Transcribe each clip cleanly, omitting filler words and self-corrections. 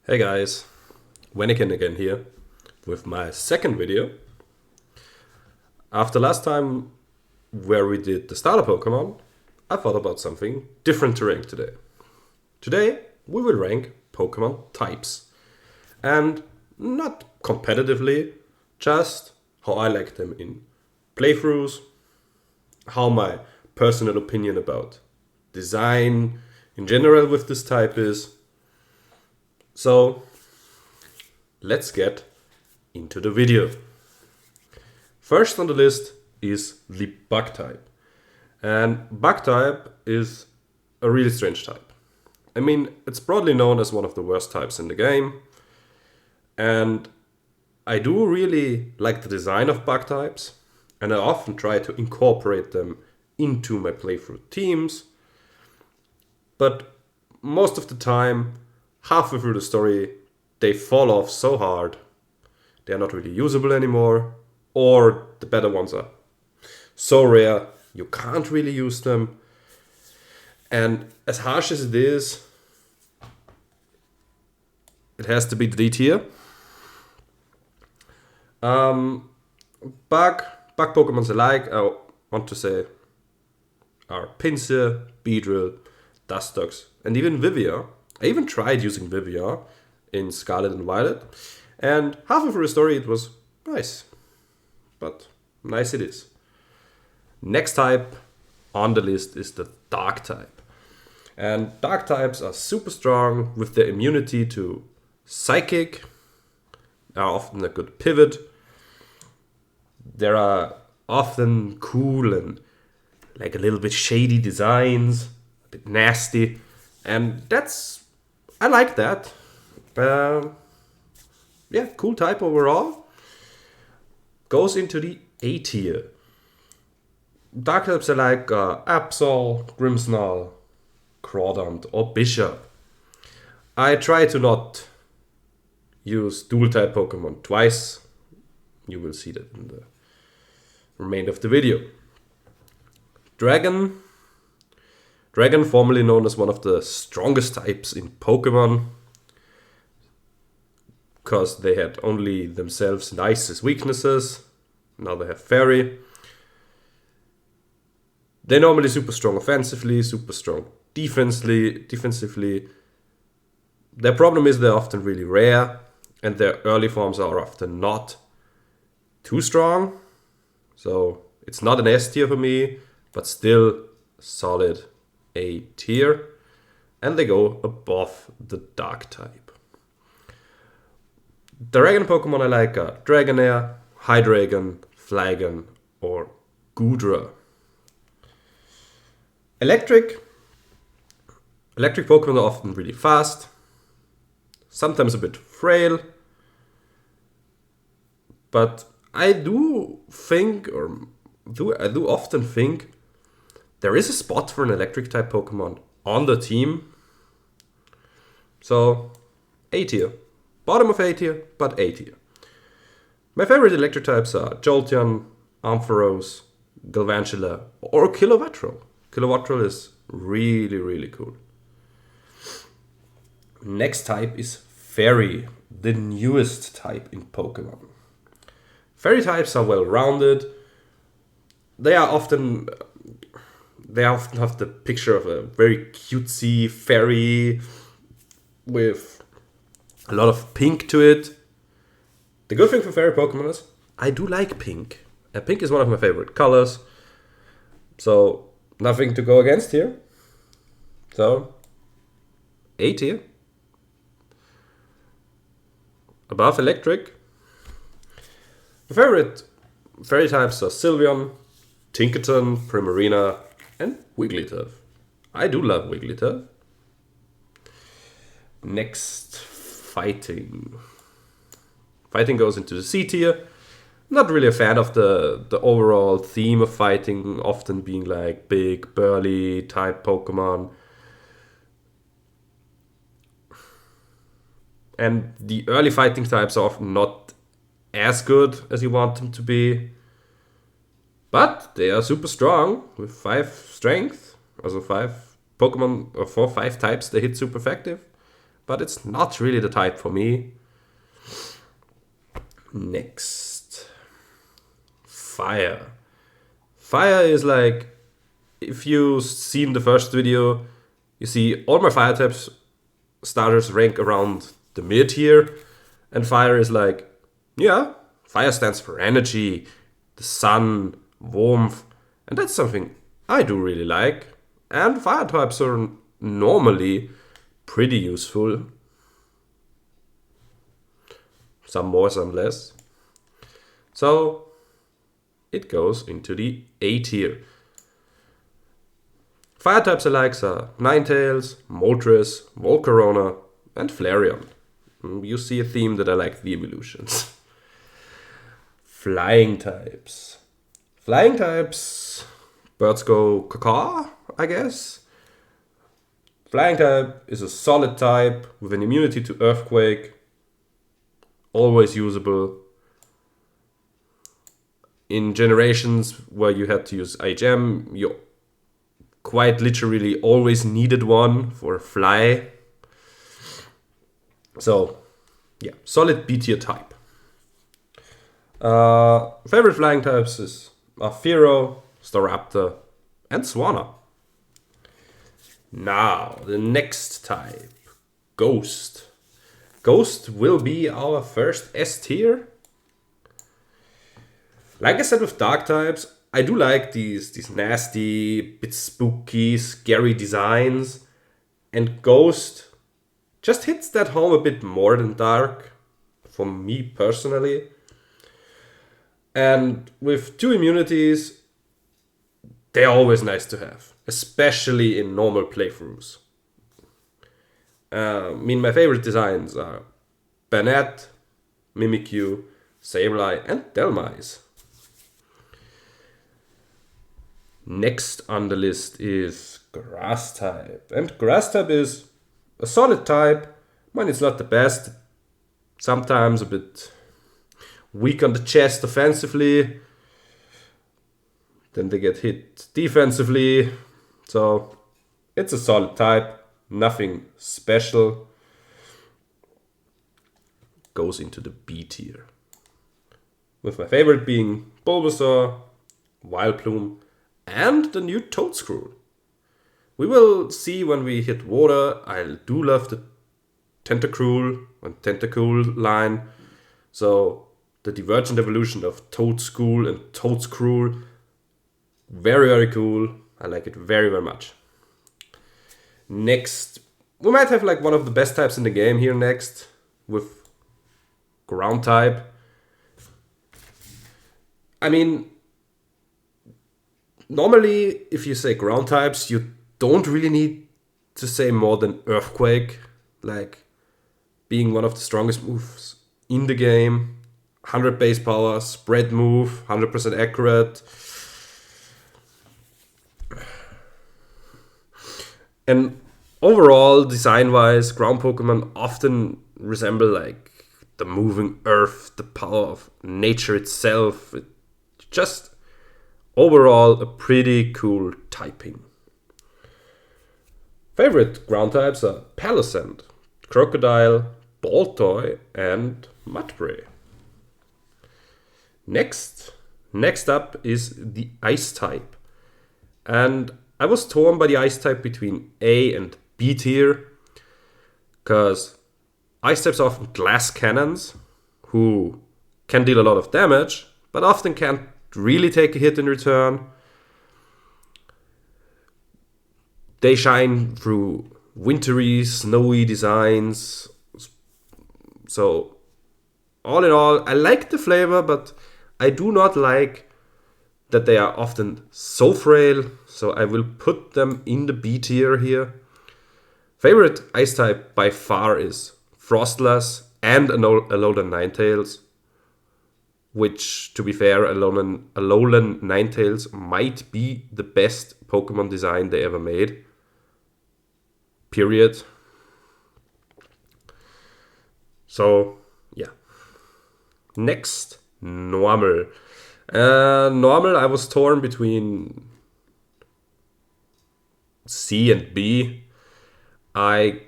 Hey guys, Wenikin again here with my second video. After last time where we did the starter Pokemon, I thought about something different to rank today. Today we will rank Pokemon types. And not competitively, just how I like them in playthroughs, how my personal opinion about design in general with this type is. So let's get into the video. First on the list is the bug type. And bug type is a really strange type. I mean, it's broadly known as one of the worst types in the game. And I do really like the design of bug types. And I often try to incorporate them into my playthrough teams. But most of the time, halfway through the story, they fall off so hard, they are not really usable anymore, or the better ones are so rare, you can't really use them. And as harsh as it is, it has to be the D tier. Bug Pokemons alike, I want to say, are Pinsir, Beedrill, Dustox, and even Vivia. I even tried using Vivia in Scarlet and Violet, and halfway through the story it was nice. But nice it is. Next type on the list is the Dark type. And Dark types are super strong with their immunity to Psychic, are often a good pivot. There are often cool and like a little bit shady designs, a bit nasty, and I like that. Yeah, cool type overall. Goes into the A tier. Dark types are like Absol, Grimmsnarl, Crawdont, or Bishop. I try to not use dual type Pokemon twice. You will see that in the remainder of the video. Dragon, formerly known as one of the strongest types in Pokemon, because they had only themselves and ice as weaknesses. Now they have Fairy. They're normally super strong offensively, super strong defensively. Their problem is they're often really rare, and their early forms are often not too strong. So it's not an S tier for me, but still solid A tier. And they go above the Dark type. Dragon Pokemon I like are Dragonair, Hydreigon, Flygon, or Goodra. Electric Pokemon are often really fast, sometimes a bit frail, but I do often think there is a spot for an electric type Pokemon on the team. So A tier. Bottom of A tier, but A tier. My favorite electric types are Jolteon, Ampharos, Galvantula, or Kilowattrel. Kilowattrel is really, really cool. Next type is Fairy, the newest type in Pokemon. Fairy types are well-rounded. They often have the picture of a very cutesy fairy with a lot of pink to it. The good thing for fairy Pokemon is I do like pink. And pink is one of my favorite colors. So nothing to go against here. So A tier. Above electric. My favorite fairy types are Sylveon, Tinkaton, Primarina, and Wigglytuff. I do love Wigglytuff. Next, fighting. Fighting goes into the C tier. Not really a fan of the overall theme of fighting, often being like big, burly type Pokemon. And the early fighting types are often not as good as you want them to be. But they are super strong with 5 strength. Also 5 Pokemon, or 4 5 types, they hit super effective. but it's not really the type for me. Next. Fire. Fire is like, if you've seen the first video, you see all my fire types starters rank around the mid here, and fire is like, yeah, fire stands for energy, the sun, warmth, and that's something I do really like. And fire types are normally pretty useful. Some more, some less. So it goes into the A tier. Fire types I like are Ninetales, Moltres, Volcarona, and Flareon. You see a theme that I like the evolutions. Flying types. Flying types, birds go caca, I guess. Flying type is a solid type with an immunity to Earthquake. Always usable. In generations where you had to use IHM, you quite literally always needed one for fly. So, yeah, solid B tier type. Favorite flying types are Fearow, Staraptor, and Swanna. Now, the next type, Ghost. Ghost will be our first S tier. Like I said with dark types, I do like these nasty, bit spooky, scary designs. And Ghost just hits that home a bit more than dark, for me personally. And with 2 immunities, they're always nice to have, especially in normal playthroughs. My favorite designs are Banette, Mimikyu, Sableye, and Dhelmise. Next on the list is Grass type. And Grass type is a solid type. It's not the best. Sometimes a bit weak on the chest offensively. Then they get hit defensively. So it's a solid type. Nothing special. Goes into the B tier. With my favorite being Bulbasaur, Vileplume, and the new Toadscrew. We will see when we hit water. I do love the Tentacruel and Tentacool line. So the divergent evolution of Toadscrew and Toadscrew, very, very cool. I like it very, very much. Next, we might have like one of the best types in the game here next with Ground type. Normally, if you say ground types, you don't really need to say more than Earthquake, like being one of the strongest moves in the game. 100 base power, spread move, 100% accurate. And overall, design-wise, ground Pokemon often resemble like the moving earth, the power of nature itself. It just overall a pretty cool typing. Favorite ground types are Palossand, Crocodile, Baltoy, and Mudbray. Next up is the Ice type. And I was torn by the Ice type between A and B tier, because Ice types are often glass cannons who can deal a lot of damage, but often can't really take a hit in return. They shine through wintry, snowy designs. So, all in all, I like the flavor, but I do not like that they are often so frail. So I will put them in the B tier here. Favorite Ice type by far is Frostlass and Alolan Ninetales. Which, to be fair, Alolan Ninetales might be the best Pokemon design they ever made. Period. So, yeah. Next, Normal. Normal, I was torn between C and B. I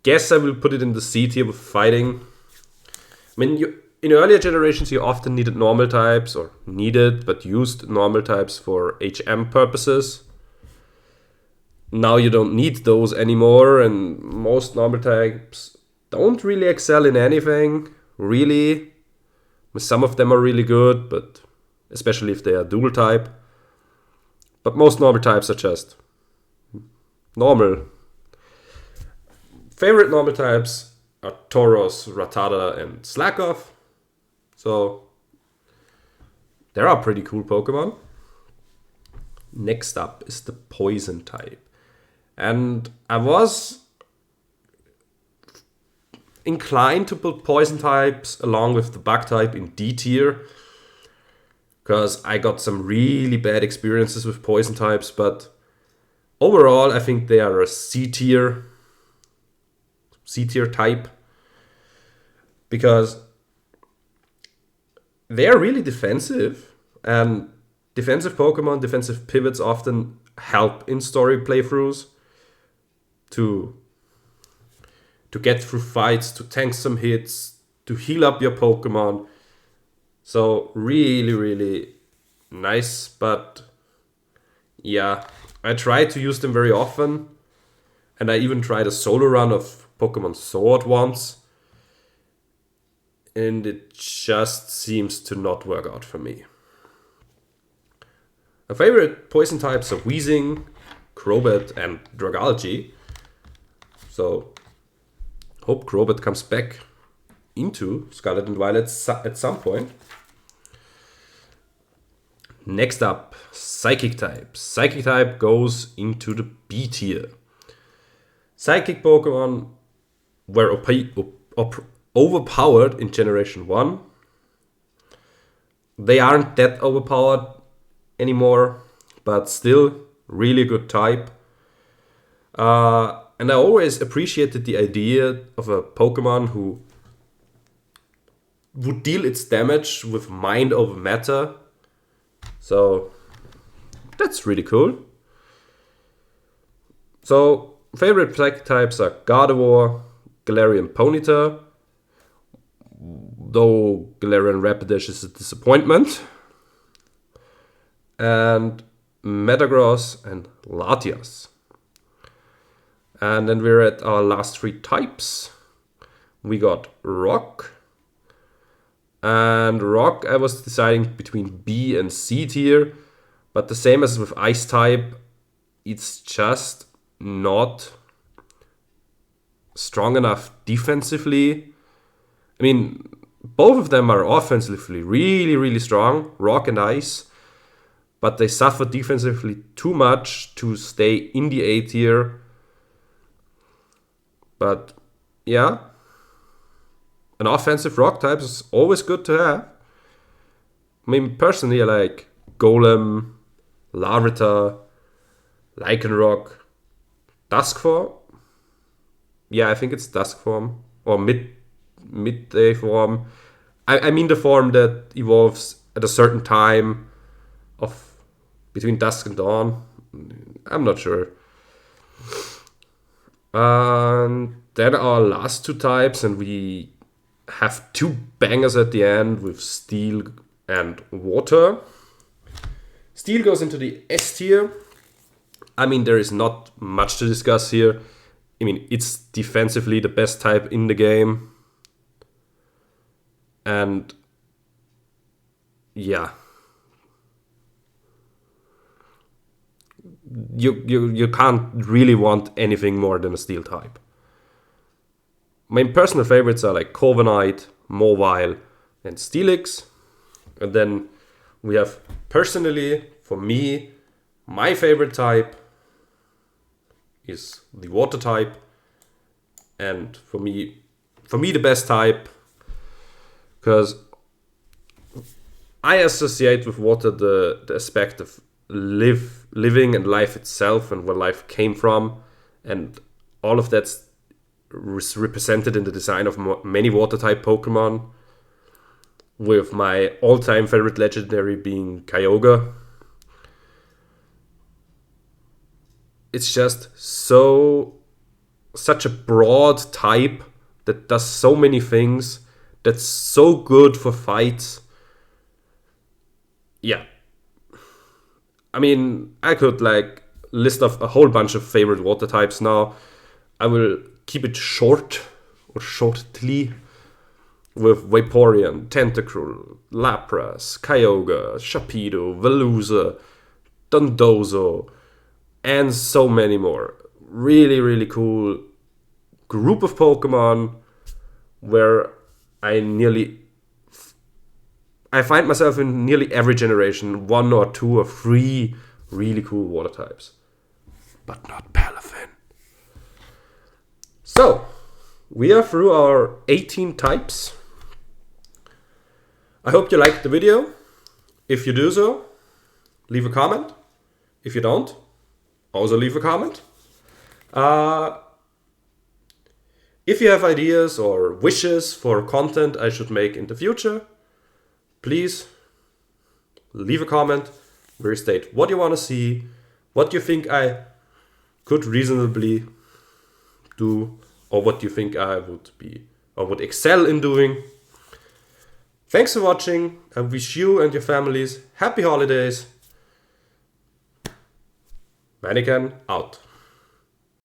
guess I will put it in the C tier with fighting. I mean, in earlier generations, you often needed normal types, or needed, but used normal types for HM purposes. Now you don't need those anymore, and most normal types don't really excel in anything, really. Some of them are really good, but especially if they are dual type. But most normal types are just normal. Favorite normal types are Tauros, Rattata, and Slakoth. So there are pretty cool Pokemon. Next up is the Poison type. And I was inclined to put Poison types along with the Bug type in D tier, because I got some really bad experiences with Poison types, but overall I think they are a C tier type, because they are really defensive, and defensive Pokemon, defensive pivots often help in story playthroughs to get through fights, to tank some hits, to heal up your Pokemon. So really, really nice. But yeah, I try to use them very often, and I even tried a solo run of Pokemon Sword once, and it just seems to not work out for me. My favorite poison types are Weezing, Crobat, and Dragalge. So hope Crobat comes back into Scarlet and Violet at some point. Next up, Psychic type. Psychic type goes into the B tier. Psychic Pokemon were overpowered in Generation 1. They aren't that overpowered anymore, but still really good type. And I always appreciated the idea of a Pokemon who would deal its damage with mind over matter. So that's really cool. So favorite Psychic types are Gardevoir, Galarian Ponyta, though Galarian Rapidash is a disappointment, and Metagross and Latias. And then we're at our last three types. We got Rock. And Rock, I was deciding between B and C tier, but the same as with Ice type, it's just not strong enough defensively. I mean, both of them are offensively really, really strong, Rock and Ice, but they suffer defensively too much to stay in the A tier. But yeah, an offensive Rock type is always good to have. I mean, personally, I like Golem, Larvitar, Lycanroc, Duskform. Yeah, I think it's Duskform, or midday form. I mean the form that evolves at a certain time of between dusk and dawn. I'm not sure. And then our last two types, and we have two bangers at the end with Steel and Water. Steel goes into the S tier. I mean, there is not much to discuss here. I mean, it's defensively the best type in the game. And yeah, you can't really want anything more than a Steel type. My personal favorites are like Corviknight, Mawile, and Steelix. And then we have, personally, for me, my favorite type is the Water type. And for me the best type, because I associate with Water the aspect of living and life itself and where life came from, and all of that's represented in the design of many Water type Pokemon, with my all-time favorite legendary being Kyogre. It's just so such a broad type that does so many things, that's so good for fights. Yeah. I mean, I could like list off a whole bunch of favorite water types now. I will keep it short or shortly with Vaporeon, Tentacruel, Lapras, Kyogre, Sharpedo, Veluza, Dondozo, and so many more. Really, really cool group of Pokemon where I find myself in nearly every generation, 1 or 2 or 3 really cool water types. But not Palafin. So, we are through our 18 types. I hope you liked the video. If you do so, leave a comment. If you don't, also leave a comment. If you have ideas or wishes for content I should make in the future, please leave a comment where you state what you want to see, what you think I could reasonably do, or what you think I would be or would excel in doing. Thanks for watching. I wish you and your families happy holidays. Mannequin out.